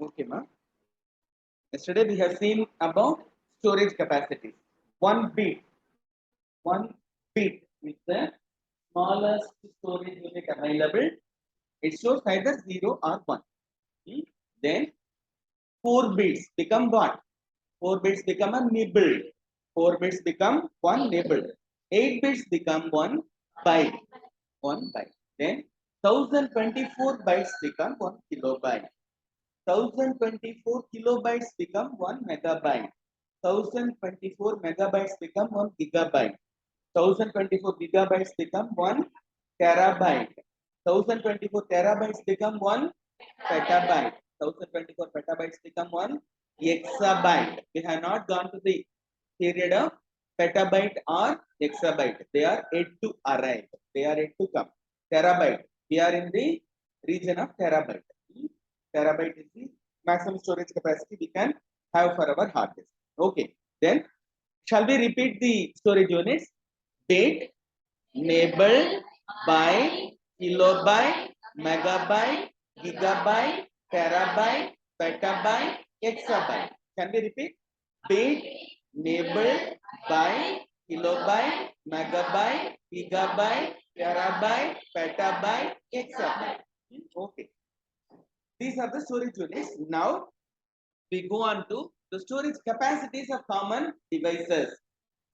Okay, ma'am. Yesterday we have seen about storage capacities. One bit is the smallest storage unit available. It shows either 0 or 1. Then 4 bits become what? 4 bits become a nibble. 4 bits become 1 nibble. 8 bits become 1 byte. 1 byte. Then 1024 bytes become 1 kilobyte. 1024 kilobytes become 1 megabyte. 1024 megabytes become 1 gigabyte. 1024 gigabytes become 1 terabyte. 1024 terabytes become 1 petabyte. 1024 petabytes become 1 exabyte. We have not gone to the period of petabyte or exabyte. They are yet to arrive. They are yet to come. Terabyte. We are in the region of terabyte. Terabyte is the maximum storage capacity we can have for our hard disk. Okay. Then, shall we repeat the storage units? Bit, nibble, byte, kilobyte, megabyte, gigabyte, terabyte, petabyte, exabyte. Can we repeat? Bit, nibble, byte, kilobyte, megabyte, gigabyte, terabyte, petabyte, exabyte. Okay. These are the storage units. Now we go on to the storage capacities of common devices.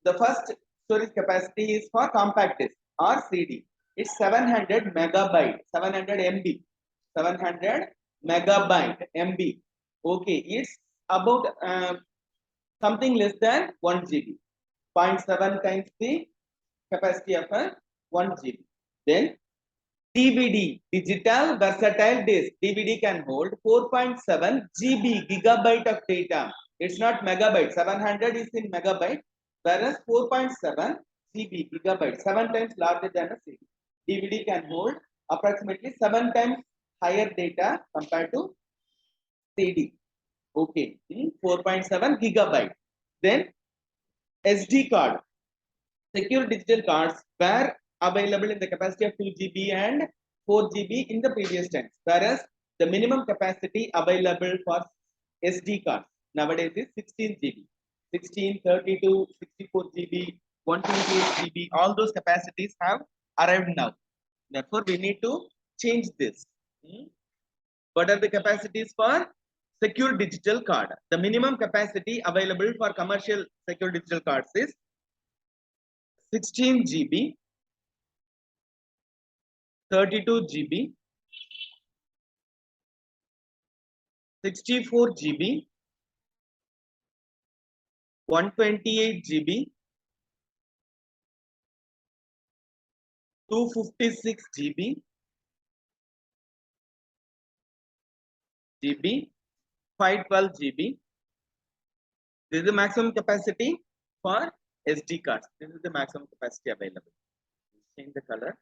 The first storage capacity is for compact disk or CD. It's 700 megabyte, 700 MB, 700 megabyte MB. Okay, it's about something less than 1 GB, 0.7 times the capacity of a 1 GB. Then DVD, digital versatile disk. DVD can hold 4.7 GB, gigabyte of data. It's not megabyte. 700 is in megabyte, whereas 4.7 GB, gigabyte, 7 times larger than a CD. DVD can hold approximately 7 times higher data compared to CD. Okay, 4.7 gigabyte. Then SD card, secure digital cards were available in the capacity of 2 GB and 4 GB in the previous times, whereas the minimum capacity available for SD cards nowadays is 16 GB, 16, 32, 64 GB, 128 GB. All those capacities have arrived now. Therefore, we need to change this. What are the capacities for secure digital card? The minimum capacity available for commercial secure digital cards is 16 GB, 32 GB, 64 GB, 128 GB, 256 GB, 512 GB. This is the maximum capacity for SD cards. This is the maximum capacity available. Change the color.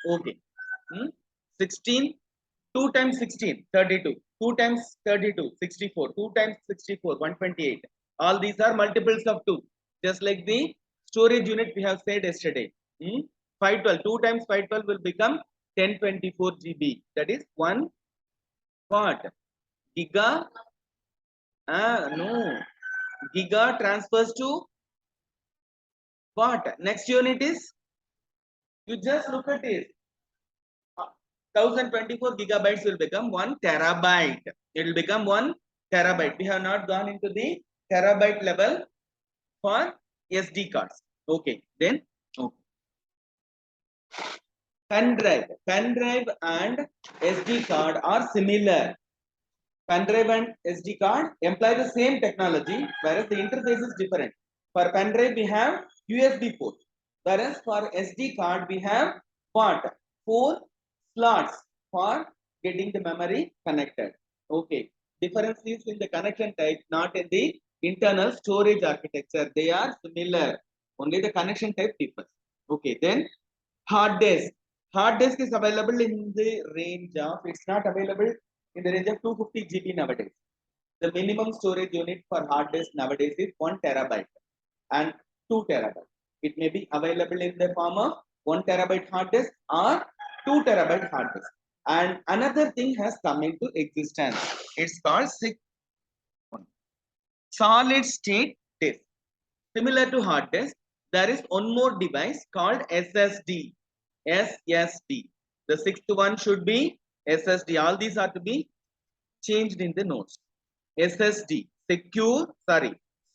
Okay. 16, 2 times 16, 32. 2 times 32, 64. 2 times 64, 128. All these are multiples of 2. Just like the storage unit we have said yesterday. 512. 2 times 512 will become 1024 GB. That is 1 what? Giga? No. Giga transfers to what? Next unit is? You just look at it. 1024 gigabytes will become 1 terabyte. It will become 1 terabyte. We have not gone into the terabyte level for SD cards. Okay. Then, okay. Pen drive and SD card are similar. Pen drive and SD card employ the same technology, whereas the interface is different. For pen drive, we have USB port, whereas for SD card, we have what? 4 slots for getting the memory connected. Okay. Difference is in the connection type, not in the internal storage architecture. They are similar. Only the connection type differs. Okay. Then hard disk. Hard disk is available in the range of, it's not available in the range of 250 GB nowadays. The minimum storage unit for hard disk nowadays is 1 terabyte and 2 terabyte. It may be available in the form of 1 terabyte hard disk or 2 terabyte hard disk. And another thing has come into existence. It's called solid state disk. Similar to hard disk, there is one more device called SSD. SSD. The sixth one should be SSD. All these are to be changed in the notes. SSD.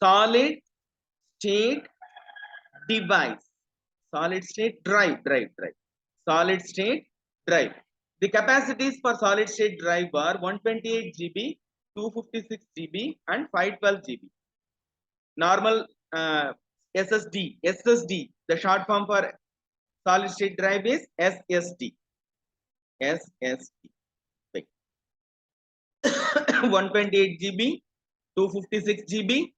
Solid state device. Solid state drive. Solid state drive. The capacities for solid state drive are 128 GB, 256 GB, and 512 GB. Normal SSD, the short form for solid state drive is SSD. SSD. 128 GB, 256 GB,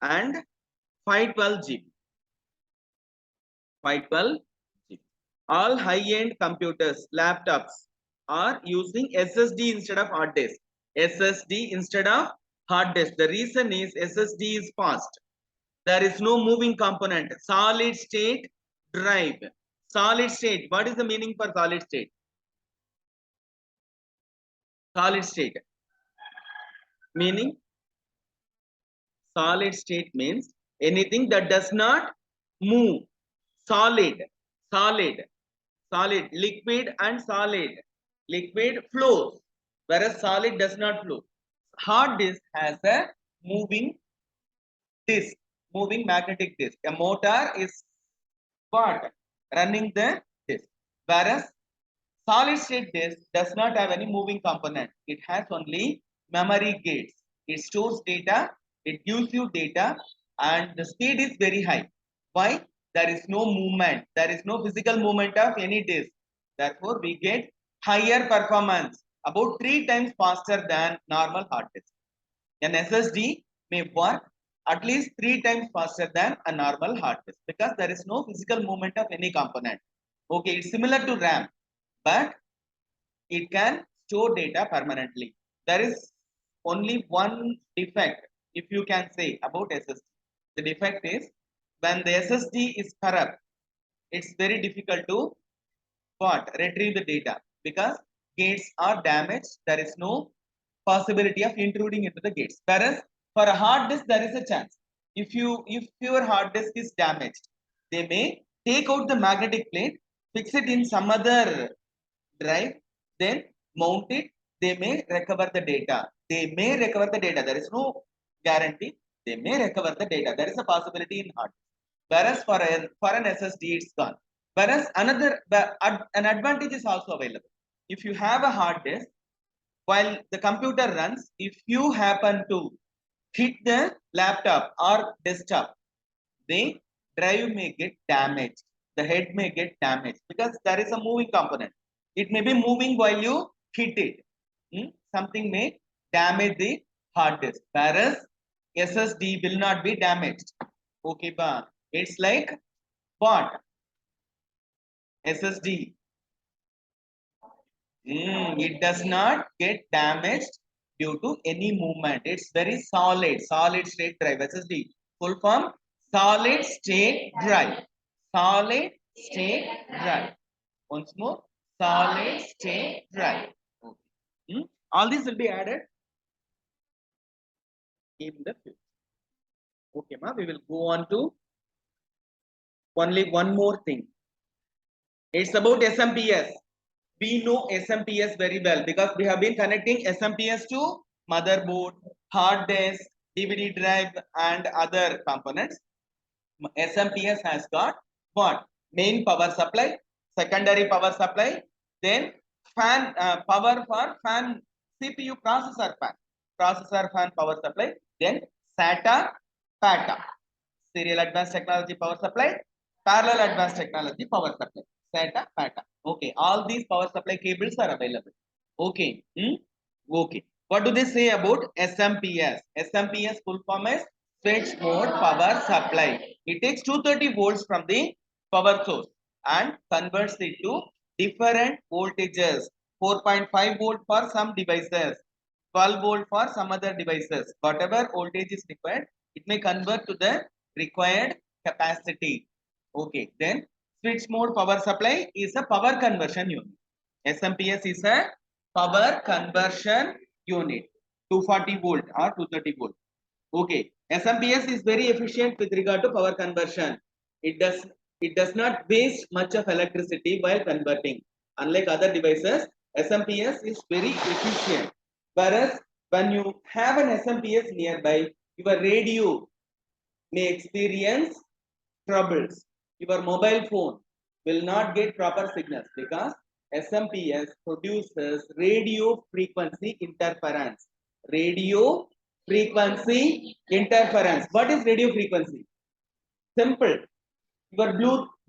and 512 GB. 512 GB. All high-end computers, laptops are using SSD instead of hard disk. SSD instead of hard disk. The reason is SSD is fast. There is no moving component. Solid state drive. Solid state. What is the meaning for solid state? Solid state. Meaning? Solid state means anything that does not move. Solid. Liquid and solid. Liquid flows, whereas solid does not flow. Hard disk has a moving disk, moving magnetic disk. A motor is what? Running the disk. Whereas solid state disk does not have any moving component. It has only memory gates. It stores data, it gives you data, and the speed is very high. Why? There is no movement. There is no physical movement of any disk. Therefore, we get higher performance, about 3 times faster than normal hard disk. An SSD may work at least 3 times faster than a normal hard disk because there is no physical movement of any component. Okay, it's similar to RAM, but it can store data permanently. There is only one defect, if you can say, about SSD. The defect is when the SSD is corrupt, it's very difficult to retrieve the data because gates are damaged. There is no possibility of intruding into the gates. Whereas for a hard disk, there is a chance. If your hard disk is damaged, they may take out the magnetic plate, fix it in some other drive, then mount it. They may recover the data. There is no guarantee. They may recover the data. There is a possibility in hard disk. Whereas for an SSD, it's gone. Whereas an advantage is also available. If you have a hard disk, while the computer runs, if you happen to hit the laptop or desktop, the drive may get damaged. The head may get damaged because there is a moving component. It may be moving while you hit it. Something may damage the hard disk. Whereas SSD will not be damaged. Okay, ba. It's like what? SSD. It does not get damaged due to any movement. It's very solid state drive. SSD. Full form, solid state drive. Solid state drive. Once more, solid state drive. Okay. All these will be added in the future. Okay, ma. We will go on to only one more thing. It's about SMPS. We know SMPS very well because we have been connecting SMPS to motherboard, hard disk, DVD drive, and other components. SMPS has got what? Main power supply, secondary power supply, then fan power for fan CPU processor fan power supply, then SATA, PATA, serial advanced technology power supply, parallel advanced technology power supply. SATA, PATA. Okay, all these power supply cables are available. Okay. Okay. What do they say about SMPS? SMPS full form is switch mode power supply. It takes 230 volts from the power source and converts it to different voltages. 4.5 volt for some devices, 12 volt for some other devices. Whatever voltage is required, it may convert to the required capacity. Okay, then switch mode power supply is a power conversion unit. SMPS is a power conversion unit, 240 volt or 230 volt. Okay, SMPS is very efficient with regard to power conversion. It does not waste much of electricity while converting. Unlike other devices, SMPS is very efficient. Whereas when you have an SMPS nearby, your radio may experience troubles. Your mobile phone will not get proper signals because SMPS produces radio frequency interference. Radio frequency interference. What is radio frequency? Simple. Your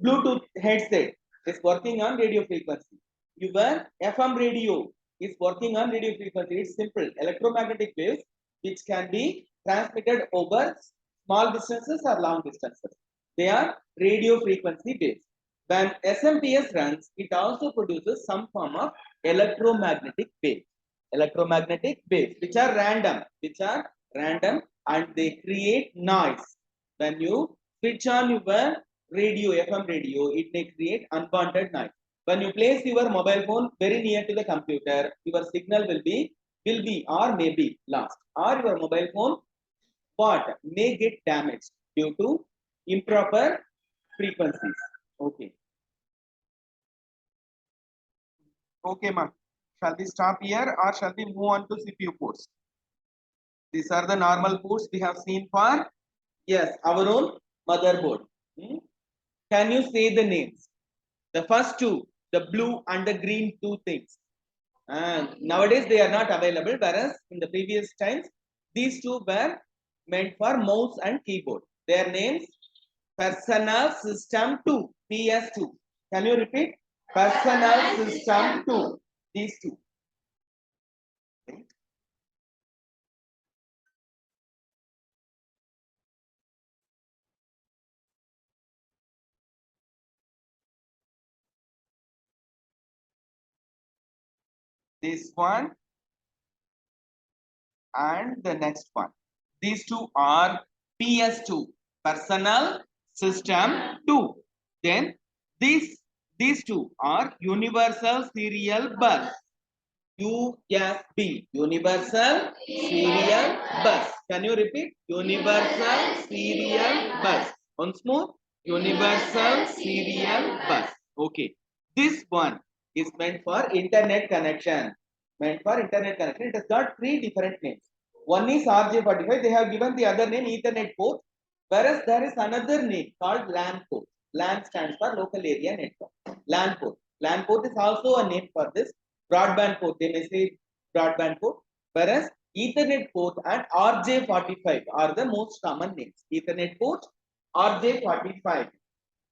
Bluetooth headset is working on radio frequency. Your FM radio is working on radio frequency. It's simple. Electromagnetic waves which can be transmitted over small distances or long distances. They are radio frequency waves. When SMPS runs, it also produces some form of electromagnetic waves. Electromagnetic waves, which are random, and they create noise. When you switch on your radio, FM radio, it may create unwanted noise. When you place your mobile phone very near to the computer, your signal will be or may be lost, or your mobile phone may get damaged due to improper frequencies. Okay. Okay, ma'am. Shall we stop here or shall we move on to CPU ports? These are the normal ports we have seen for, yes, our own motherboard. Can you say the names? The first two, the blue and the green two things. And nowadays they are not available, whereas in the previous times, these two were meant for mouse and keyboard. Their names, Personal System 2, PS2. Can you repeat? Personal System 2. These two. This one and the next one. These two are PS2, Personal System 2. Then these two are Universal Serial Bus. USB, Universal Serial Bus. Can you repeat? Universal Serial Bus. Once more, Universal Serial Bus. Okay. This one is meant for internet connection. Meant for internet connection. It has got three different names. One is RJ45. They have given the other name Ethernet port. Whereas there is another name called LAN port. LAN stands for local area network. LAN port. LAN port is also a name for this. Broadband port, they may say broadband port, whereas Ethernet port and RJ45 are the most common names. Ethernet port, RJ45.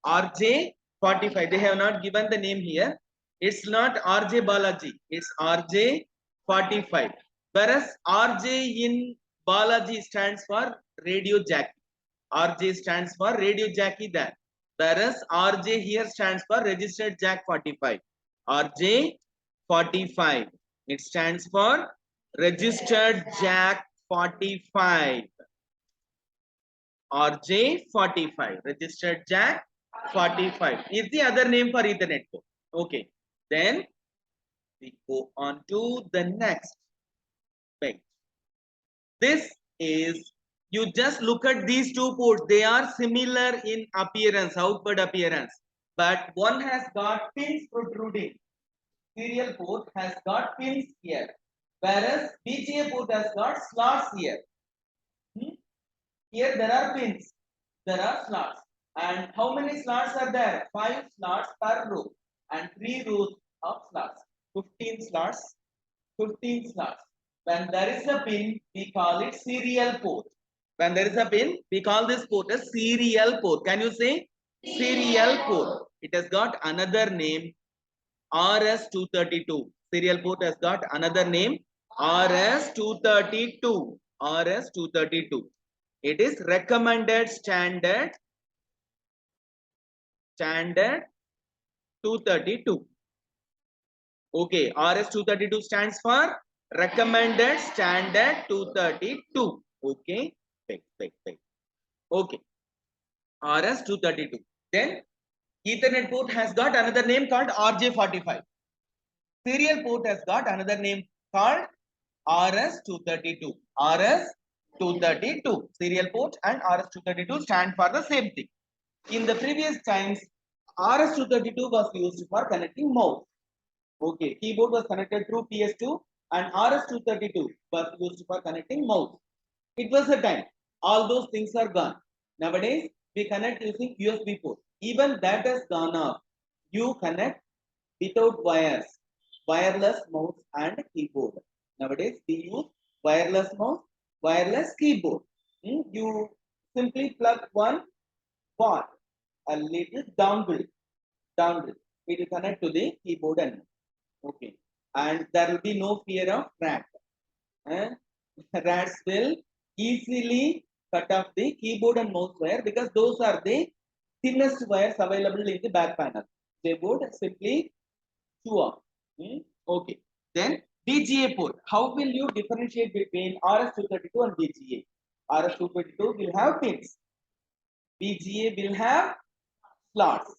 RJ45, they have not given the name here. It's not RJ Balaji, it's RJ45. Whereas RJ in Balaji stands for radio jockey. RJ stands for radio jockey there. Whereas RJ here stands for registered jack 45. RJ 45. It stands for registered jack 45. RJ45. Registered jack 45 is the other name for Ethernet port. Okay. Then we go on to the next page. This is, you just look at these two ports. They are similar in appearance, outward appearance. But one has got pins protruding. Serial port has got pins here, whereas BGA port has got slots here. Here there are pins, there are slots. And how many slots are there? 5 slots per row and 3 rows of slots. 15 slots, 15 slots. When there is a pin, we call it serial port. When there is a pin, we call this port a serial port. Can you say? Serial port. It has got another name, RS232. Serial port has got another name, RS232. RS232. It is recommended standard 232. Okay, RS232 stands for recommended standard 232. Okay, wait. Okay, RS232. Then Ethernet port has got another name called RJ45. Serial port has got another name called RS-232. RS-232. Serial port and RS-232 stand for the same thing. In the previous times, RS-232 was used for connecting mouse. Okay, keyboard was connected through PS2 and RS-232 was used for connecting mouse. It was a time. All those things are gone. Nowadays, we connect using USB port. Even that has gone off. You connect without wires, wireless mouse and keyboard. Nowadays, we use wireless mouse, wireless keyboard. You simply plug one port, a little dongle. It will connect to the keyboard and okay. And there will be no fear of rat. Rats will easily cut off the keyboard and mouse wire because those are the thinnest wires available in the back panel. They would simply chew off. Okay. Then BGA port. How will you differentiate between RS-232 and BGA? RS-232 will have pins. BGA will have slots.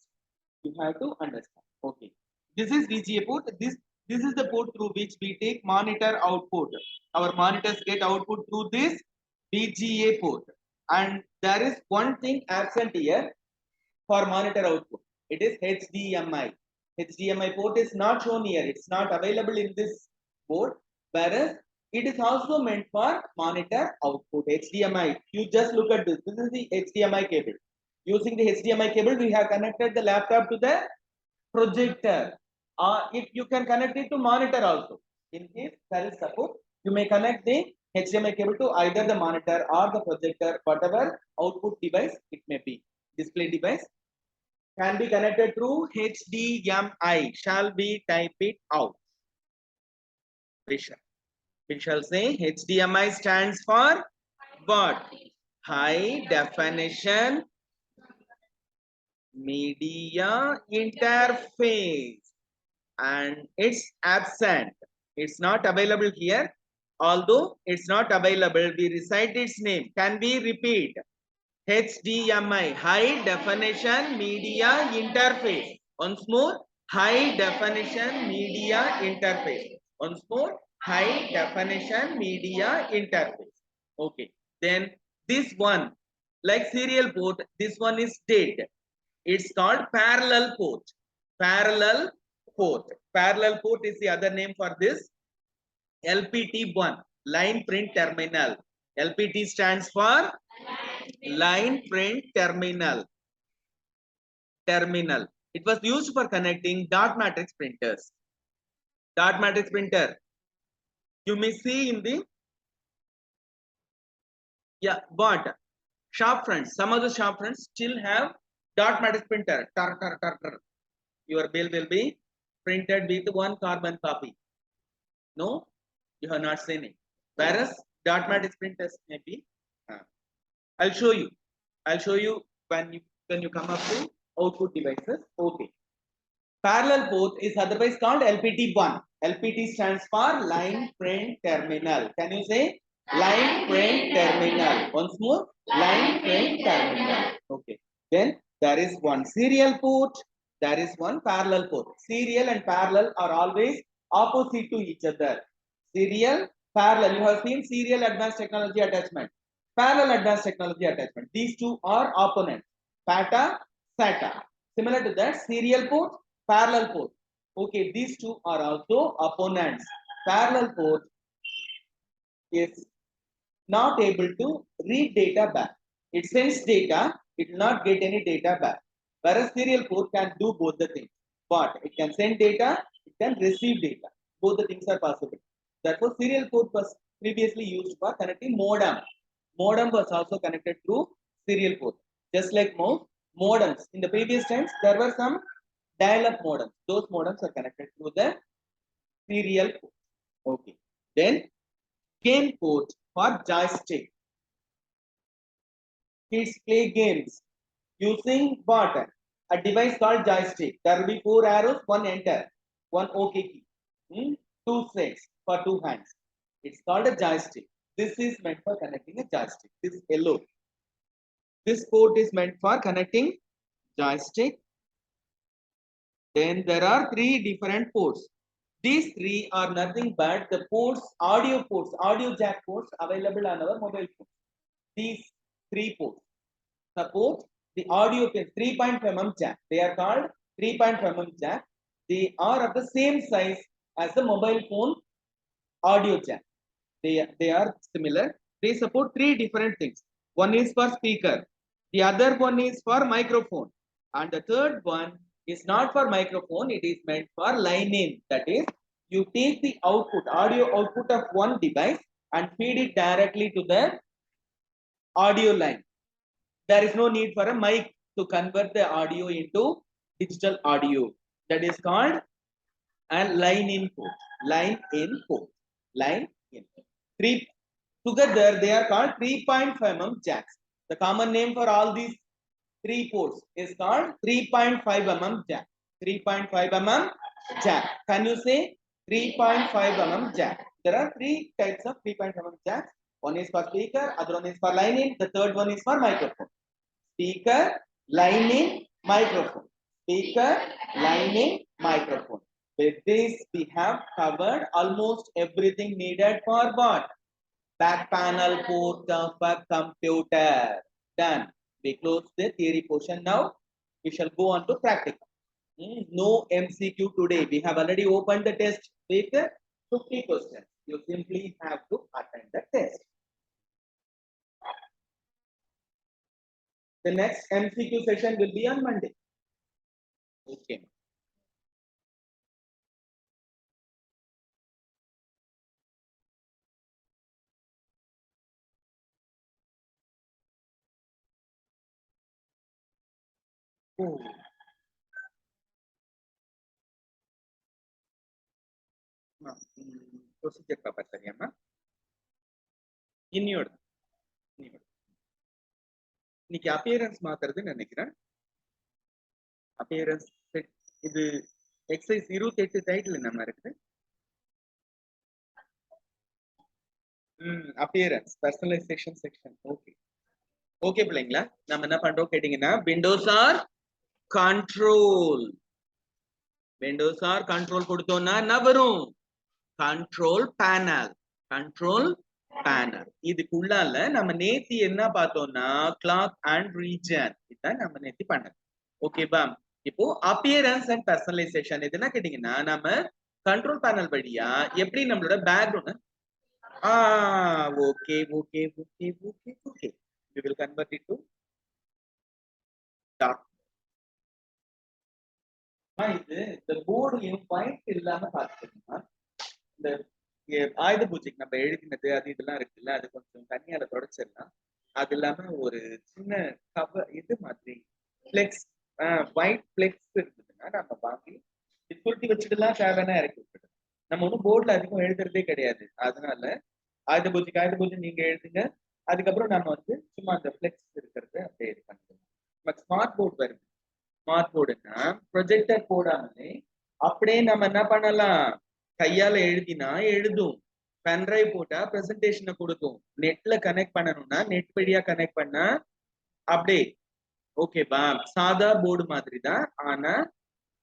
You have to understand. Okay. This is BGA port. This is the port through which we take monitor output. Our monitors get output through this BGA port. And there is one thing absent here for monitor output. It is HDMI. HDMI port is not shown here. It's not available in this board. Whereas it is also meant for monitor output. HDMI. You just look at this. This is the HDMI cable. Using the HDMI cable, we have connected the laptop to the projector. If you can connect it to monitor also. In case there is support, you may connect the HDMI cable to either the monitor or the projector, whatever output device it may be. Display device can be connected through HDMI. Shall we type it out? We shall say HDMI stands for what? High definition media interface. And it's absent. It's not available here. Although it's not available, we recite its name. Can we repeat? HDMI, high definition media interface. Once more, high definition media interface. Once more, high definition media interface. Okay. Then this one, like serial port, this one is dead. It's called parallel port. Parallel port. Parallel port is the other name for this. LPT1, line print terminal. LPT stands for line print terminal. It was used for connecting dot matrix printers. Dot matrix printer. You may see in the what? Shop fronts. Some of the shop fronts still have dot matrix printer. Your bill will be printed with one carbon copy. No, you have not seen it. Whereas dot matrix printers may be. I'll show you. When you come up to output devices. Okay. Parallel port is otherwise called LPT1. LPT stands for line print terminal. Can you say line print terminal? Once more, line print terminal. Okay. Then there is one serial port. There is one parallel port. Serial and parallel are always opposite to each other. Serial, parallel. You have seen serial advanced technology attachment. Parallel advanced technology attachment. These two are opponents. PATA, SATA. Similar to that, serial port, parallel port. Okay, these two are also opponents. Parallel port is not able to read data back. It sends data, it will not get any data back. Whereas serial port can do both the things. But it can send data, it can receive data. Both the things are possible. Therefore, serial port was previously used for connecting modem. Modem was also connected through serial port. Just like modems. In the previous times, there were some dial-up modems. Those modems are connected through the serial port. Okay. Then game port for joystick. Kids play games using what? A device called joystick. There will be 4 arrows, one enter, one OK key. 2 sets for 2 hands. It's called a joystick. This is meant for connecting a joystick. This is yellow. This port is meant for connecting joystick. Then there are 3 different ports. These three are nothing but the ports, audio jack ports available on our mobile phone. These three ports. Suppose the audio pin 3.5 mm jack. They are called 3.5 mm jack. They are of the same size as the mobile phone audio jack. They are similar. They support three different things. One is for speaker. The other one is for microphone. And the third one is not for microphone. It is meant for line in. That is, you take the output, audio output of one device and feed it directly to the audio line. There is no need for a mic to convert the audio into digital audio. That is called a line in port. Line in port. Line in. Three together they are called 3.5 mm jacks. The common name for all these three ports is called 3.5 mm jack. 3.5 mm jack. Can you say 3.5 mm jack? There are three types of 3.5 mm jacks. One is for speaker, other one is for line in, the third one is for microphone. Speaker, line in, microphone. Speaker, line in, microphone. With this, we have covered almost everything needed for what? Back panel port of a computer. Done. We close the theory portion now. We shall go on to practical. No MCQ today. We have already opened the test with 50 questions. You simply have to attend the test. The next MCQ session will be on Monday. Okay. Oh. Procedure papa சரியாமா இன்னியோட இன்னைக்கு appearance மாத்துறதுன்னு நினைக்கிறேன். Appearance இது exercise 28 title என்ன இருக்கு? Appearance personalisation section. Okay okay பிள்ளைங்களா, நம்ம என்ன பண்றோம் கேட்டீங்கன்னா, விண்டோஸ் ஆர் கண்ட்ரோல் கொடுத்தோம்னா என்ன வரும்? Control panel. இதுக்குள்ளால நம்ம நேத்தி என்ன பார்த்தோம்னா கிளாக் அண்ட் ரீஜன். இதான் நம்ம நேத்தி பண்ணது. ஓகேவா? இப்போ அப்பியரன்ஸ் அண்ட் பர்சனலைசேஷன் இது என்ன கேட்டீங்கன்னா, நம்ம கண்ட்ரோல் பேனல் வழியா எப்படி நம்மளோட background okay we will convert it to dark. இது இந்த போர்டுலயும் பாயிண்ட் இல்லாம பாத்துக்கணும்னா, இந்த ஆயுத பூஜைக்கு நம்ம எழுதினது அது இதெல்லாம் இருக்குல்ல, அது கொஞ்சம் தண்ணியால தொடச்சிடலாம். அது இல்லாம ஒரு சின்ன கவர் இது மாதிரி பிளெக்ஸ், ஒயிட் பிளெக்ஸ் இருந்ததுன்னா நம்ம வாங்கி சுருட்டி வச்சுட்டுலாம் தேவைன்னா இறக்கி விட்டுடும். நம்ம ஒன்றும் போர்ட்ல அதிகம் எழுதுறதே கிடையாது. அதனால ஆயுத பூஜை நீங்க எழுதுங்க. அதுக்கப்புறம் நம்ம வந்து சும்மா அந்த பிளெக்ஸ் இருக்கிறத அப்படியே இது பண்ணிடுவோம். பட் ஸ்மார்ட் போர்டு வருது. ஸ்மார்ட் போர்டுன்னா ப்ரொஜெக்டர் போடாமலே அப்படியே நம்ம என்ன பண்ணலாம், கையால எழுதினா எழுதும், பென்ட்ரைவ் போட்டா பிரசன்டேஷனை கொடுக்கும், நெட்ல கனெக்ட் பண்ணணும்னா நெட் வழியா கனெக்ட் பண்ணா அப்படியே. ஓகேவா? சாதா போர்டு மாதிரி தான். ஆனா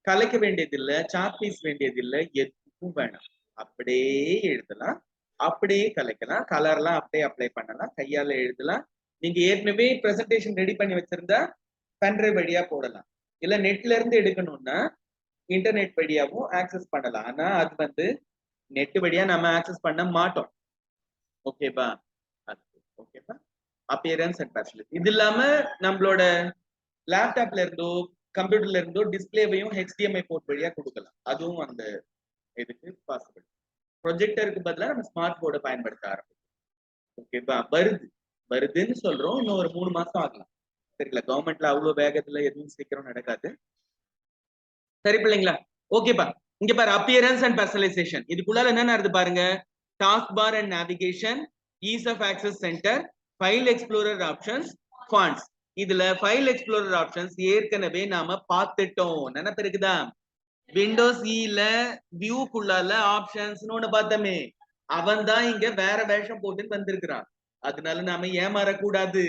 கலைக்க வேண்டியது இல்லை, சாக் பீஸ் வேண்டியது இல்லை, எதுவும் வேணாம். அப்படியே எழுதலாம், அப்படியே கலைக்கலாம், கலர்லாம் அப்படியே அப்ளை பண்ணலாம், கையால எழுதலாம். நீங்க ஏற்கனவே பிரசன்டேஷன் ரெடி பண்ணி வச்சிருந்தா பென்ட்ரைவ் வழியா போடலாம். இல்ல நெட்ல இருந்து எடுக்கணும்னா இன்டர்நெட் வழியாவும் ஆக்சஸ் பண்ணலாம். ஆனா அது வந்து நெட் வழியா நம்ம ஆக்சஸ் பண்ண மாட்டோம். ஓகேவா? ஓகேவா? Appearance and personalisation. இது இல்லாம நம்மளோட லேப்டாப்ல இருந்தோ கம்ப்யூட்டர்ல இருந்தோ டிஸ்பிளேவையும் HDMI போர்ட் வழியா கொடுக்கலாம். அதுவும் அந்த இதுக்கு பாசிபிள். ப்ரொஜெக்டருக்கு பதிலாக நம்ம ஸ்மார்ட் போர்டை பயன்படுத்த ஆரம்பிச்சோம். ஓகேவா? வருதுன்னு சொல்றோம். இன்னும் ஒரு 3 மாசம் ஆகலாம். தெரியல, கவர்மெண்ட்ல அவ்வளவு வேகத்துல எதுவும் சீக்கிரம் நடக்காது. சரி பிள்ளைங்களா? ஓகேப்பா. இங்க பாரு, அப்பியரன்ஸ் அண்ட் பர்சனலைசேஷன். இதுக்குள்ள என்னென்ன இருக்கு பாருங்க. Task bar and navigation, ease of access centre, file explorer options, fonts. இதுல ஃபைல் எக்ஸ்ப்ளோரர் ஆப்ஷன்ஸ் ஏற்கனவே நாம பார்த்துட்டோம். நினைப்பு இருக்குதா? விண்டோஸ் ல வியூக்குள்ளால ஆப்ஷன்ஸ்னு ஒண்ணு பார்த்தோமே, அவன் தான் இங்க வேற வேஷம் போட்டு வந்திருக்கிறான். அதனால நாம ஏமாறக்கூடாது.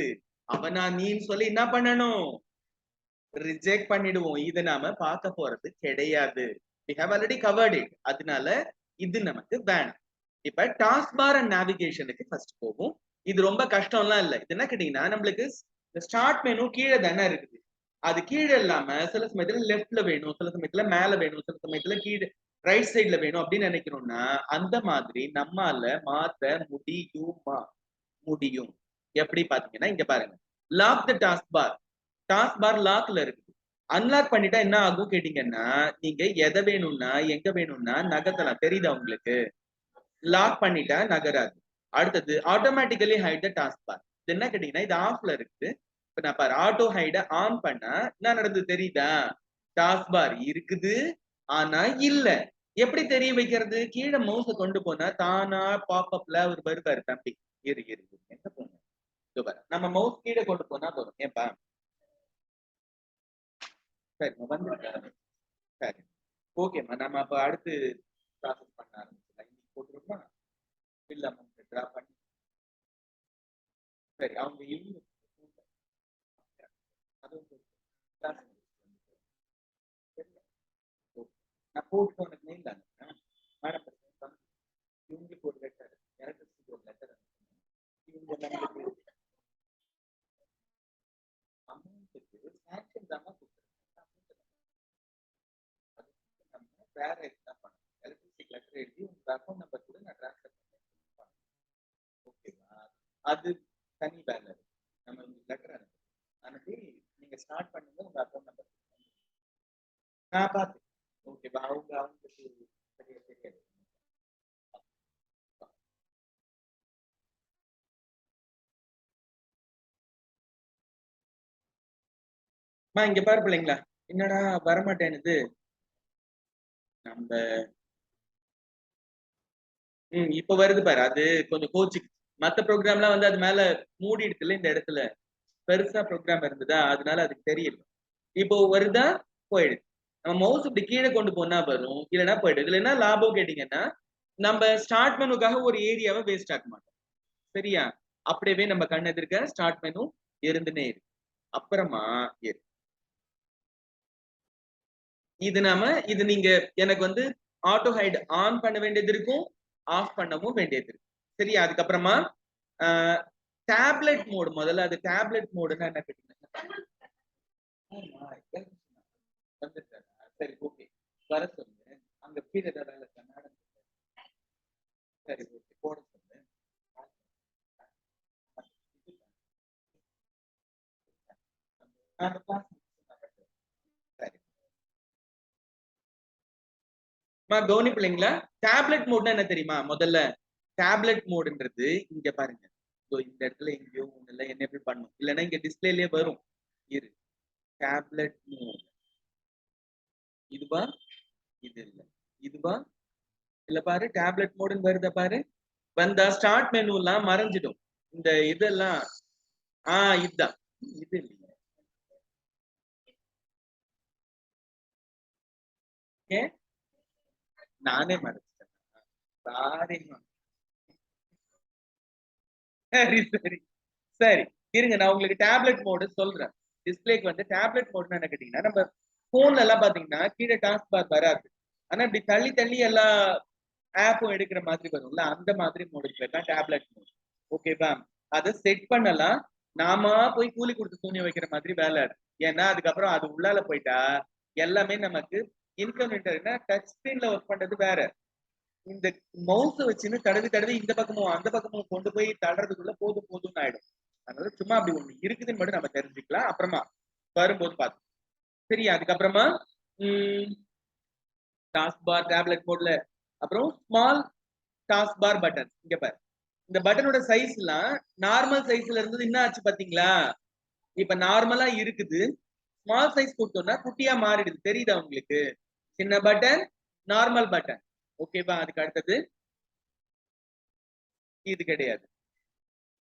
அவனா நீன்னு சொல்லி என்ன பண்ணணும், ரிஜெக்ட் பண்ணிடுவோம். இதை நாம பார்க்க போறது கிடையாது. we have already covered it. அதனால இது நமக்கு வேணாம். இப்ப டாஸ்க் பார் அண்ட் நேவிகேஷனுக்கு ஃபர்ஸ்ட் போகும். இது ரொம்ப கஷ்டம்லாம் இல்ல. இது என்ன கேட்டீங்கன்னா நம்மளுக்கு ஸ்டார்ட் மெனு கீழே தானே இருக்குது. அது கீழே இல்லாம சில சமயத்துல லெஃப்ட்ல வேணும், சில சமயத்துல மேல வேணும், சில சமயத்துல கீழே ரைட் சைட்ல வேணும் அப்படின்னு நினைக்கிறோம்னா அந்த மாதிரி நம்மால மாத்த முடியும். எப்படி பாத்தீங்கன்னா இங்க பாருங்க, லாக் த டாஸ்க் பார் லாக்ல இருக்கு. அன்லாக் பண்ணிட்டா என்ன ஆகும் கேட்டீங்கன்னா நீங்க எதை வேணும்னா எங்க வேணும்னா நகர்த்தலாம். தெரியுதா உங்களுக்கு? லாக் பண்ணிட்டா நகராது. அடுத்தது automatically hide the task bar. இது என்ன கேட்டீங்கன்னா இது ஆஃப்ல இருக்குது. இப்ப நான் பாரு ஆட்டோ ஹைட ஆன் பண்ணா என்ன நடந்தது தெரியுதா? டாஸ்க் பார் இருக்குது ஆனா இல்ல. எப்படி தெரிய வைக்கிறது? கீழே மவுஸ கொண்டு போனா தானா பாப்அப்ல ஒரு வருவாரு தம்பி. இரு எங்க போங்க? நம்ம மவுஸ் கீழே கொண்டு போனா போதும். ஏன்பா சரி வந்துருக்காரு. சரி ஓகேம்மா, நம்ம அப்ப அடுத்து ப்ராசஸ் பண்ண ஆரம்பிச்சலாம். இன்னைக்கு போட்டுருமா பில் அமௌண்ட் டிரா பண்ணி. சரி அவங்க இவங்க நான் போட்டு உனக்கு மெயில் அனுப்புறேன். மேடம் இவங்களுக்கு ஒரு லெட்டர், எலக்ட்ரிசிட்டி ஒரு லெட்டர் அனுப்புறேன். இவங்க நம்மளுக்கு அமௌண்ட்டுக்கு சாங்ஷன் தான் கொடுத்துருக்கேன். நம்ம வேற இதுதான் பண்ணணும். எலக்ட்ரிசிட்டி லெட்டர் எழுதி உங்க அக்கௌண்ட் நம்பர் கூட நான் ட்ரான்ஸ்ஃபர் பண்ணேன். ஓகேவா? அது தனி வேலை. நம்ம உங்களுக்கு லெட்டர் அனுப்பி நீங்க ஸ்டார்ட் பண்ணுங்க. உங்க அக்கௌண்ட் நம்பர் நான் பார்த்தேன். ஓகேவா? அவங்களுக்கு சரியா தெரியாது. இங்க பாரு பிள்ளைங்களா, என்னடா வரமாட்டேனுது நம்ம. இப்ப வருது பாரு. அது கொஞ்சம் கோச்சிங். மத்த ப்ரோக்ராம்லாம் வந்து அது மேல மூடிடுதுல. இந்த இடத்துல பெருசா ப்ரோக்ராம் இருந்ததா அதனால அதுக்கு தெரியல. இப்போ வருதா போயிடுது. நம்ம மவுஸ் இப்படி கீழே கொண்டு போனா வரும், இல்லைன்னா போயிடுது. இதுல என்ன லாபம் கேட்டீங்கன்னா நம்ம ஸ்டார்ட் மெனுக்காக ஒரு ஏரியாவை வேஸ்ட் ஆக்க மாட்டோம். சரியா? அப்படியே நம்ம கண் எதிர்க்க ஸ்டார்ட் மெனு இருந்துனே இருக்கு. அப்புறமா இது நீங்க எனக்கு வந்து ஆட்டோ ஹைட் ஆன் பண்ண வேண்டியது இருக்கும், ஆஃப் பண்ணவும் வேண்டியது இருக்கு. சரியா? அதுக்கப்புறமா டேப்லெட் மோடு. முதல்ல அது டேப்லெட் மோடுன்னா என்ன கேட்டீங்கன்னா சரி ஓகே வர சொல்லுங்க. அங்க கீழே ஏதாவது சரி ஓகே போட சொல்லுங்க. கவனி பிள்ளைங்களா, டேப்லெட் மோட்னா என்ன தெரியுமா? முதல்ல டேப்லெட் மோடுன்றது இங்க பாருங்க. இந்த இடத்துல எங்கேயோ ஒண்ணுல எனேபிள் பண்ணும், இல்லைன்னா இங்க டிஸ்பிளேலயே வரும். இரு டேப்லெட் மோட் இதுவா? இது இல்ல. இதுவா? இல்ல பாரு டேப்லெட் மோடுன்னு வருத பாரு. வந்தா ஸ்டார்ட் மெனு எல்லாம் மறைஞ்சிடும். இந்த இதெல்லாம் இதுதான். இது இல்லைங்க. நானே மறைச்சிட்டேன். சாரிம்மா. சரி சரி சரி இருங்க, நான் உங்களுக்கு டேப்லெட் மோடு சொல்றேன். டிஸ்பிளேக்கு வந்து டேப்லெட் மோட்னா என்ன கேட்டீங்கன்னா நம்ம போன்ல எல்லாம் பாத்தீங்கன்னா கீழே டாஸ்க் பார் வராது. ஆனா இப்படி தள்ளி தள்ளி எல்லா ஆப்பும் எடுக்கிற மாதிரி வரும்ல, அந்த மாதிரி மோடுக்கு தான் டேப்லெட் மோட். ஓகேவா? அதை செட் பண்ணலாம். நாம போய் கூலி கொடுத்து தூணி வைக்கிற மாதிரி வேலை. ஏன்னா அதுக்கப்புறம் அது உள்ளால போயிட்டா எல்லாமே நமக்கு இன்கம்யூனிட்டர்னா டச் ஸ்கிரீன்ல ஒர்க் பண்றது வேற. இந்த மவுஸ் வச்சுன்னு தடவி இந்த பக்கமும் அந்த பக்கமும் கொண்டு போய் தடுறதுக்குள்ள போதும்னு ஆயிடும். அதனால சும்மா அப்படி ஒண்ணு இருக்குதுன்னு மட்டும் நம்ம தெரிஞ்சுக்கலாம். அப்புறமா வரும்போது பார்த்து. சரி அதுக்கப்புறமா டாஸ்க் பார் டேப்லெட் மோட்ல அப்புறம் ஸ்மால் டாஸ்க் பார் பட்டன். இங்க பாரு, இந்த பட்டனோட சைஸ் எல்லாம் நார்மல் சைஸ்ல இருந்தது என்ன ஆச்சு பாத்தீங்களா? இப்ப நார்மலா இருக்குது. ஸ்மால் சைஸ் கொடுத்தோம்னா குட்டியா மாறிடுது. தெரியுதா உங்களுக்கு? சின்ன பட்டன், நார்மல் பட்டன். ஓகேவா? அதுக்கு அடுத்தது இது கிடையாது.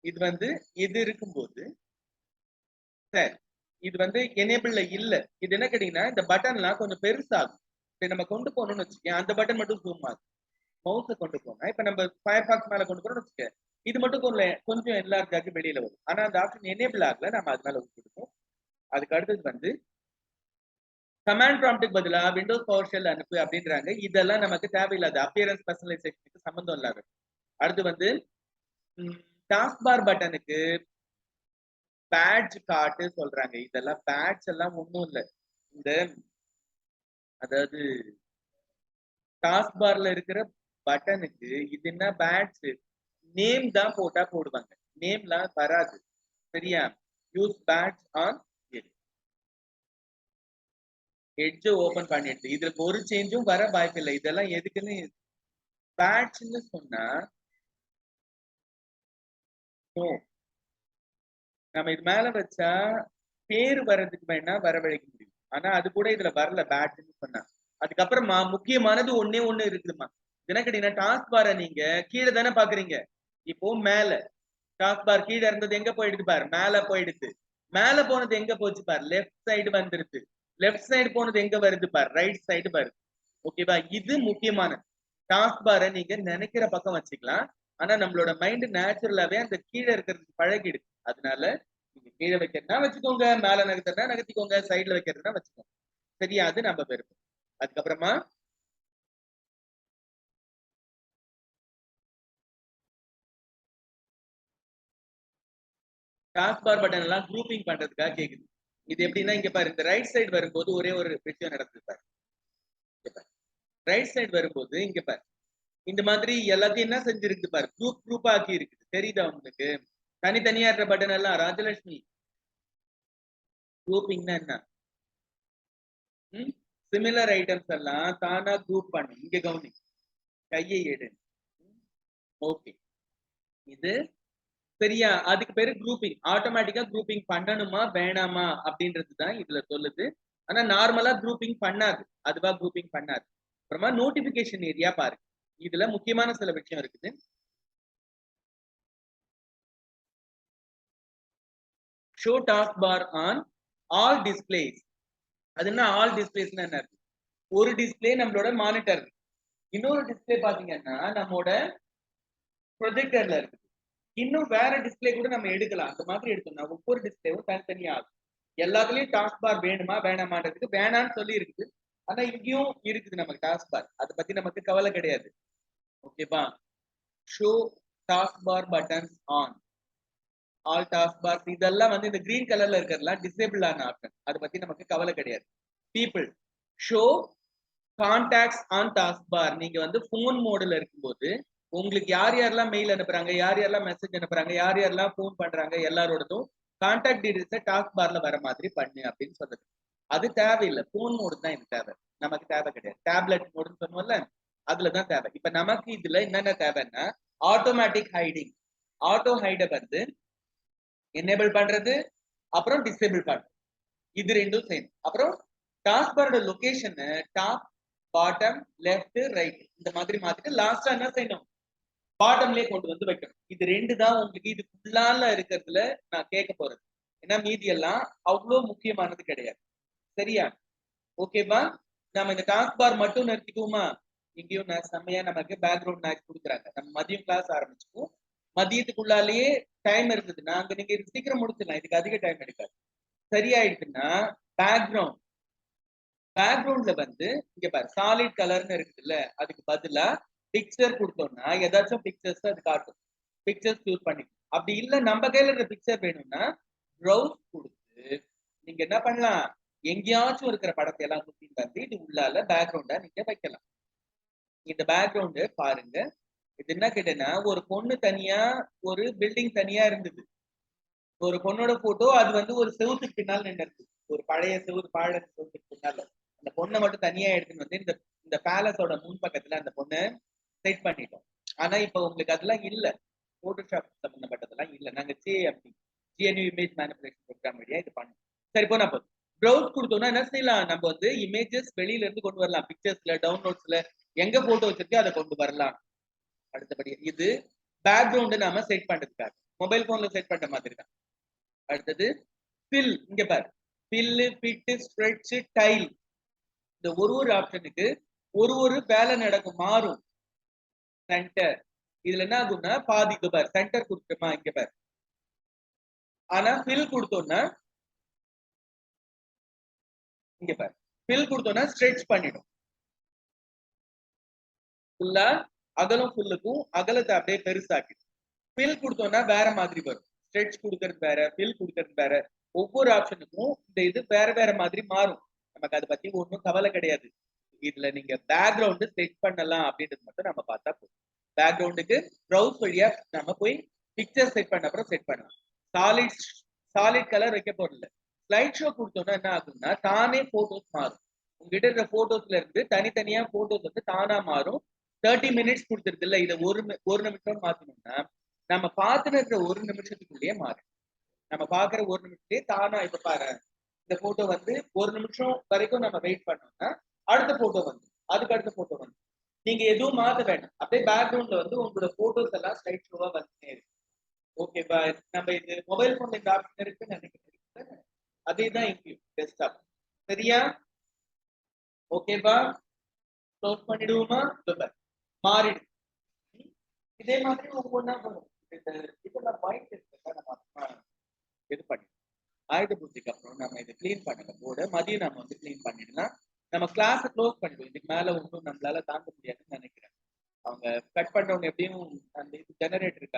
இது வந்து இது இருக்கும்போது சரி இது வந்து எனேபிள்ல இல்ல. இது என்ன கேட்டீங்கன்னா இந்த பட்டன்லாம் கொஞ்சம் பெருசாகும். இப்ப நம்ம கொண்டு போகணும்னு வச்சுக்கேன், அந்த பட்டன் மட்டும் ஜூம் ஆகும். மவுஸை கொண்டு போனா இப்ப நம்ம ஃபயர்பாக்ஸ் மேல கொண்டு போறோம்னு வச்சுக்க, இது மட்டும் கொஞ்சம் எல்லார்ஜ் ஆகி வெளியில வரும். ஆனா அந்த ஆப்ஷன் எனேபிள் ஆகல, நம்ம அது மேல கொடுப்போம். அதுக்கு அடுத்தது வந்து கமாண்ட் ப்ராம்ப்ட்டுக்கு பதிலா விண்டோஸ் பவர் ஷெல் அனுப்பு அப்படின்றாங்க. இதெல்லாம் நமக்கு தேவையில்லாத அப்பியரன்ஸ் பர்சனலைசேஷனுக்கு சம்பந்தம் இல்லாத. அடுத்து வந்து டாஸ்க் பார் பட்டனுக்கு பேட்ச் காட்டு சொல்றாங்க. இதெல்லாம் பேட்ச் எல்லாம் ஒண்ணும் இல்லை. இந்த அதாவது டாஸ்க் பார்ல இருக்கிற பட்டனுக்கு இது என்ன பேட்ச் நேம் தான் போட்டா போடுவாங்க. நேம்லாம் வராது. சரியா? Use patch on edge open பண்ணிடுது. இதுல ஒரு சேஞ்சும் வர வாய்ப்பில்லை. இதெல்லாம் எதுக்குன்னு பேட்ச்னு சொன்னா நம்ம இது மேல வச்சா பேரு வர்றதுக்கு வேணா வரவழைக்க முடியும். ஆனா அது கூட இதுல வரல பேட்ச்னு சொன்னா. அதுக்கப்புறமா முக்கியமானது ஒன்னே ஒண்ணு இருக்குதுமா. என்ன கேட்டீங்கன்னா டாஸ்க் பாரை நீங்க கீழே தானே பாக்குறீங்க. இப்போ மேல டாஸ்க் பார் கீழே இருந்தது எங்க போயிடுது பாரு, மேல போயிடுது. மேல போனது எங்க போச்சு பாரு, லெஃப்ட் சைடு வந்துருது. லெஃப்ட் சைடு போனது எங்க வருது பாரு, ரைட் சைடு வருது. ஓகேவா? இது முக்கியமானது. டாஸ்க் பாரை நீங்க நினைக்கிற பக்கம் வச்சுக்கலாம். ஆனா நம்மளோட மைண்ட் நேச்சுரலாவே அந்த கீழே இருக்கிறதுக்கு பழகிடுது. அதனால நீங்க கீழே வைக்கிறதுனா வச்சுக்கோங்க, மேல நகர்த்துறதுனா நகர்த்திக்கோங்க, சைட்ல வைக்கிறதுனா வச்சுக்கோங்க. சரியா? அது நம்ம விருப்பம். அதுக்கப்புறமா டாஸ்க் பார் பட்டன் எல்லாம் குரூப்பிங் பண்றதுக்காக கேக்குது. இது எப்படின்னா இங்க பாரு, இந்த ரைட் சைடு வரும்போது ஒரே ஒரு விஷயம் நடக்குது பாரு. ரைட் சைடு வரும்போது இங்க பாரு, இந்த மாதிரி எல்லாத்தையும் என்ன செஞ்சிருக்கு பாரு, குரூப் குரூப் ஆக்கி இருக்குது. தெரியுதா உங்களுக்கு? தனித்தனியா இருக்கிற பட்டன் எல்லாம் ராஜலட்சுமி குரூப்பிங்னா என்ன? சிமிலர் ஐட்டம்ஸ் எல்லாம் தானா குரூப் பண்ணி இங்க கவனி, கையை எடு. ஓகே, இது சரியா? அதுக்கு பேரு குரூப்பிங். ஆட்டோமேட்டிக்கா குரூப்பிங் பண்ணணுமா வேணாமா அப்படின்றது தான் இதுல சொல்லுது. ஆனா நார்மலா குரூப்பிங் பண்ணாது, அதுவா குரூப்பிங் பண்ணாது. அப்புறமா நோட்டிபிகேஷன் ஏரியா பாருங்க. இதுல முக்கியமான சில விஷயம் இருக்குது. Show task bar on all displays. அது என்ன ஆல் டிஸ்பிளேஸ்னா என்ன? ஒரு டிஸ்பிளே நம்மளோட மானிட்டர், இன்னொரு டிஸ்பிளே பாத்தீங்கன்னா நம்மளோட ப்ரொஜெக்டர்ல இருக்கு. இன்னும் வேற டிஸ்பிளே கூட நம்ம எடுக்கலாம். அந்த மாதிரி எடுத்தோம்னா ஒவ்வொரு டிஸ்பிளேவும் தனித்தனியா ஆகும். எல்லாத்துலயும் டாஸ்க் பார் வேணுமா வேணாமான்றதுக்கு வேணான்னு சொல்லி இருக்குது. ஆனா இங்கேயும் இருக்குது நமக்கு டாஸ்க் பார். அதை பத்தி நமக்கு கவலை கிடையாது. ஓகேவா? Show task bar buttons on all task bar. இதெல்லாம் வந்து இந்த கிரீன் கலர்ல இருக்கிறதுலாம் டிசேபிள் ஆன ஆப்ஷன். அதை பத்தி நமக்கு கவலை கிடையாது. People show contacts on task bar. நீங்க வந்து போன் மோடுல இருக்கும்போது உங்களுக்கு யார் யாரெல்லாம் மெயில் அனுப்புறாங்க, யார் யாரெல்லாம் மெசேஜ் அனுப்புறாங்க, யார் யாரெல்லாம் போன் பண்றாங்க, எல்லாரோடதும் கான்டாக்ட் டீடைல்ஸ் டாஸ்க் பார்ல வர மாதிரி பண்ணு அப்படின்னு சொல்லுது. அது தேவையில்லை. போன் மோடு தான் இது தேவை, நமக்கு தேவை கிடையாது. டேப்லெட் மோடுன்னு சொன்னோம்ல, அதுலதான் தேவை. இப்ப நமக்கு இதுல என்னென்ன தேவைன்னா ஆட்டோமேட்டிக் ஹைடிங், ஆட்டோ ஹைட வந்து எனேபிள் பண்றது, அப்புறம் டிசேபிள் பண்றது. இது ரெண்டும் செய்யணும். அப்புறம் டாஸ்க் பாரோட location top bottom left right இந்த மாதிரி மாத்திட்டு லாஸ்டா என்ன செய்யணும், பாட்டம்லயே கொண்டு வந்து வைக்கணும். இது ரெண்டு தான் உங்களுக்கு இது ஃபுல்லால இருக்கிறதுல நான் கேட்க போறது. ஏன்னா மீதி எல்லாம் அவ்வளவு முக்கியமானது கிடையாது. சரியா? ஓகேவா? நம்ம இந்த டாஸ்க் பார் மட்டும் நிறுத்திக்குவோமா? இங்கேயும் செம்மையா நமக்கு பேக்ரவுண்ட் மேட்ச் கொடுக்குறாங்க. நம்ம மதியம் கிளாஸ் ஆரம்பிச்சுக்குவோம். மதியத்துக்குள்ளாலேயே டைம் இருந்ததுன்னா அங்க நீங்க சீக்கிரம் முடிச்சிடலாம். இதுக்கு அதிக டைம் எடுக்காது. சரியாயிடுச்சுன்னா பேக்ரவுண்ட், பேக்ரவுண்ட்ல வந்து இங்க பாரு சாலிட் கலர்னு இருக்குதுல்ல, அதுக்கு பதிலா பிக்சர் கொடுத்தோம்னா ஏதாச்சும் பிக்சர்ஸ் அது காட்டும். பிக்சர்ஸ் சூஸ் பண்ணி, அப்படி இல்ல நம்ம கையில இருக்கிற பிக்சர் வேணும்னா ப்ரௌஸ் கொடுத்து நீங்க என்ன பண்ணலாம், எங்கேயாச்சும் இருக்கிற படத்தை எல்லாம் சுத்தி வந்து இது உள்ளால பேக்ரவுண்டா நீங்க வைக்கலாம். இந்த பேக்ரவுண்டு பாருங்க. இது என்ன கேட்டேன்னா ஒரு பொண்ணு தனியா ஒரு பில்டிங் தனியா இருந்தது. ஒரு பொண்ணோட போட்டோ அது வந்து ஒரு செவுத்துக்கு பின்னால் நின்று, ஒரு பழைய செவுத்து பாழ செவுத்துக்கு பின்னால அந்த பொண்ணை மட்டும் தனியா எடுத்துன்னு வந்து இந்த இந்த பேலஸோட முன் பக்கத்துல அந்த பொண்ணை செட் பண்ணிட்டோம். ஆனா இப்ப உங்களுக்கு அதெல்லாம் இல்ல, போட்டோஷாப் சம்பந்தப்பட்டதெல்லாம் இல்ல. நாங்க ஜிஎன்யூ இமேஜ் மேனிபுலேஷன் ப்ரோக்ராம் வழியா இது பண்ணோம். சரி, போனா போதும். ப்ரௌஸ் கொடுத்தோம்னா என்ன செய்யலாம், நம்ம வந்து இமேஜஸ் வெளியில இருந்து கொண்டு வரலாம். பிக்சர்ஸ்ல டவுன்லோட்ஸ்ல எங்க போட்டோ வச்சிருக்கோ அதை கொண்டு வரலாம். அடுத்தபடி இது பேக்ரவுண்ட் நாம செட் பண்றதுக்காக மொபைல் போன்ல செட் பண்ற மாதிரி தான். அடுத்தது ஃபில். இங்க பாரு, ஃபில், ஃபிட், ஸ்ட்ரெட்ச், டைல். இந்த ஒரு ஆப்ஷனுக்கு ஒரு வேலை நடக்கும், மாறும். சென்டர் இதுல என்ன ஆகும்னா பாதி பாரு சென்டர் கொடுத்துமா இங்க பாரு. ஆனா ஃபில் கொடுத்தோம்னா இங்க பாரு fill கொடுத்தோம்னா stretch பண்ணிடும். ஃபுல்லா அகலம் ஃபுல்லுக்கும் அகலத்தை அப்படியே பெருசாக்கிடும். fill கொடுத்தோம்னா வேற மாதிரி வரும். stretch கொடுக்கறது வேற, fill கொடுக்கறது வேற. ஒவ்வொரு ஆப்ஷனுக்கும் இந்த இது வேற வேற மாதிரி மாறும். நமக்கு அதை பத்தி ஒன்றும் கவலை கிடையாது. இதுல நீங்க பேக்ரவுண்ட் செட் பண்ணலாம் அப்படின்றது மட்டும் நம்ம பார்த்தா போதும். பேக்ரவுண்டுக்கு ப்ரௌஸ் வழியா நம்ம போய் பிக்சர் செட் பண்ண அப்புறம் செட் பண்ணலாம். சாலிட் கலர் வைக்க போறதில்ல. ஸ்லைட் ஷோ கொடுத்தோம்னா என்ன ஆகும்னா தானே போட்டோஸ் மாறும். உங்ககிட்ட இருக்கிற போட்டோஸ்ல இருந்து தனித்தனியா போட்டோஸ் வந்து தானா மாறும். 30 மினிட்ஸ் கொடுத்துருக்கு இல்ல, இதை ஒரு நிமிஷம் மாத்தணும்னா நம்ம பார்த்துட்டு இருக்கிற ஒரு நிமிஷத்துக்குள்ளேயே மாறும். நம்ம பாக்குற ஒரு நிமிஷத்துலயே தானா இப்ப பாரு, இந்த போட்டோ வந்து ஒரு நிமிஷம் வரைக்கும் நம்ம வெயிட் பண்ணோம்னா அடுத்த போட்டோ வந்து அதுக்கு அடுத்த போட்டோ வந்து நீங்க எதுவும் மாத்த வேண்டாம். அப்படியே பேக்ரவுண்ட்ல வந்து உங்களோட போட்டோஸ் எல்லாம் ஸ்லைட் ஷோவா வந்துட்டே இருக்கு. ஓகேப்பா, நம்ம இது மொபைல் போன்ல இந்த ஆப்ஷன் இருக்குன்னு நினைக்கிறேன். அதேதான் இங்கேயும் டெஸ்க்டாப். சரியா? ஓகேப்பா, க்ளோஸ் பண்ணிடுவோமா? மாறிடு. இதே மாதிரி ஒவ்வொன்றா வரும். இதெல்லாம் பாயிண்ட் இருக்கு, நம்ம இது பண்ணி ஆயுத பூஜைக்கு அப்புறம் நம்ம இதை கிளீன் பண்ணல போர்டு. மதியம் நம்ம வந்து கிளீன் பண்ணிடலாம். நம்ம கிளாஸை க்ளோஸ் பண்ணிடுவோம். இதுக்கு மேல ஒன்றும் நம்மளால தாங்க முடியாதுன்னு நினைக்கிறேன். அவங்க கட் பண்றவங்க எப்படியும் அந்த இது ஜெனரேட்டர்